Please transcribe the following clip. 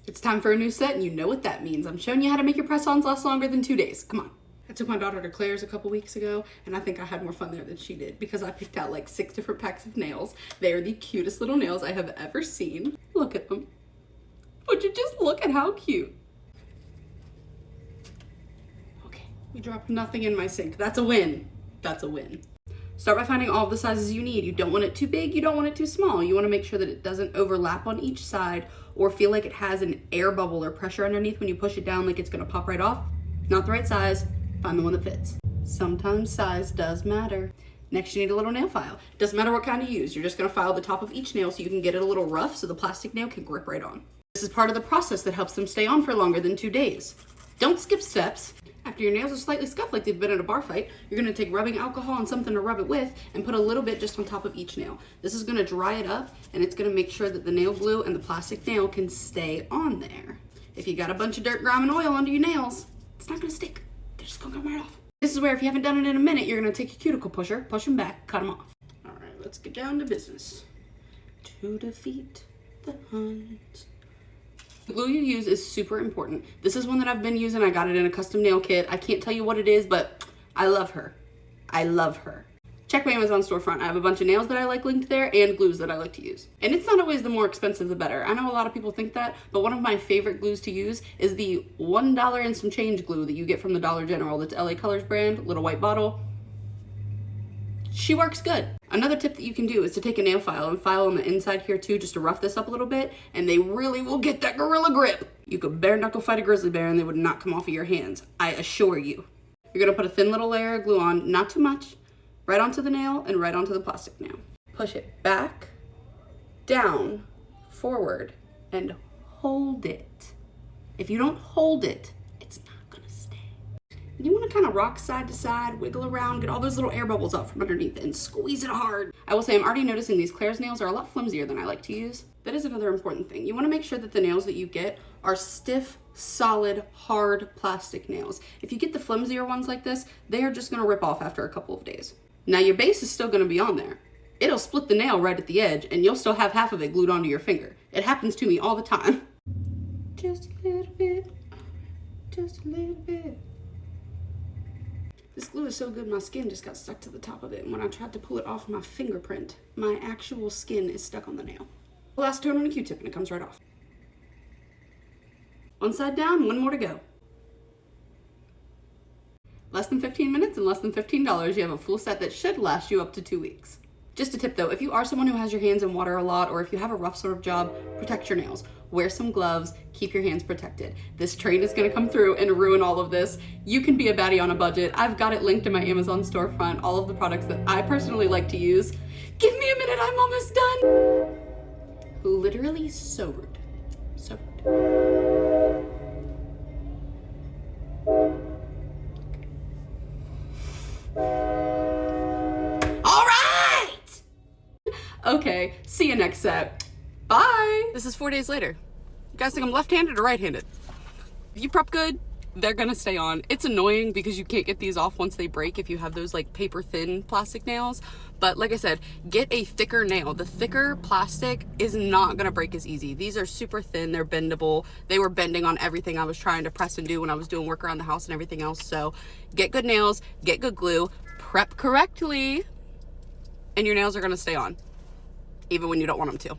It's time for a new set, and you know what that means. I'm showing you how to make your press-ons last longer than 2 days. Come on. I took my daughter to Claire's a couple weeks ago, and I think I had more fun there than she did because I picked out like 6 different packs of nails. They are the cutest little nails I have ever seen. Look at them. Would you just look at how cute? Okay, we dropped nothing in my sink. That's a win. That's a win. Start by finding all of the sizes you need. You don't want it too big, you don't want it too small. You want to make sure that it doesn't overlap on each side or feel like it has an air bubble or pressure underneath when you push it down like it's gonna pop right off. Not the right size, find the one that fits. Sometimes size does matter. Next, you need a little nail file. Doesn't matter what kind you use, you're just gonna file the top of each nail so you can get it a little rough so the plastic nail can grip right on. This is part of the process that helps them stay on for longer than 2 days. Don't skip steps. After your nails are slightly scuffed like they've been in a bar fight, you're gonna take rubbing alcohol and something to rub it with and put a little bit just on top of each nail. This is gonna dry it up and it's gonna make sure that the nail glue and the plastic nail can stay on there. If you got a bunch of dirt, grime, and oil under your nails, it's not gonna stick. They're just gonna come right off. This is where if you haven't done it in a minute, you're gonna take your cuticle pusher, push them back, cut them off. All right, let's get down to business. To defeat the hunt. The glue you use is super important. This is one that I've been using. I got it in a custom nail kit. I can't tell you what it is, but I love her. I love her. Check my Amazon storefront. I have a bunch of nails that I like linked there and glues that I like to use. And it's not always the more expensive, the better. I know a lot of people think that, but one of my favorite glues to use is the $1 and some change glue that you get from the Dollar General. That's LA Colors brand, little white bottle. She works good. Another tip that you can do is to take a nail file and file on the inside here too, just to rough this up a little bit, and they really will get that gorilla grip. You could bare knuckle fight a grizzly bear and they would not come off of your hands, I assure you. You're gonna put a thin little layer of glue on, not too much, right onto the nail and right onto the plastic nail. Push it back, down, forward, and hold it. If you don't hold it, it's not gonna stay. You want to kind of rock side to side, wiggle around, get all those little air bubbles out from underneath and squeeze it hard. I will say I'm already noticing these Claire's nails are a lot flimsier than I like to use. That is another important thing. You want to make sure that the nails that you get are stiff, solid, hard plastic nails. If you get the flimsier ones like this, they are just going to rip off after a couple of days. Now your base is still going to be on there. It'll split the nail right at the edge and you'll still have half of it glued onto your finger. It happens to me all the time. Just a little bit, just a little bit. This glue is so good, my skin just got stuck to the top of it. And when I tried to pull it off my fingerprint, my actual skin is stuck on the nail. Last turn on a Q-tip and it comes right off. One side down, one more to go. Less than 15 minutes and less than $15, you have a full set that should last you up to 2 weeks. Just a tip though, if you are someone who has your hands in water a lot, or if you have a rough sort of job, protect your nails. Wear some gloves, keep your hands protected. This train is gonna come through and ruin all of this. You can be a baddie on a budget. I've got it linked in my Amazon storefront, all of the products that I personally like to use. Give me a minute, I'm almost done. Literally so rude, so rude. Okay, see you next set. Bye. This is 4 days later. You guys think I'm left-handed or right-handed? If you prep good, they're gonna stay on. It's annoying because you can't get these off once they break if you have those like paper thin plastic nails. But like I said, get a thicker nail. The thicker plastic is not gonna break as easy. These are super thin, they're bendable. They were bending on everything I was trying to press and do when I was doing work around the house and everything else. So get good nails, get good glue, prep correctly, and your nails are gonna stay on, even when you don't want them to.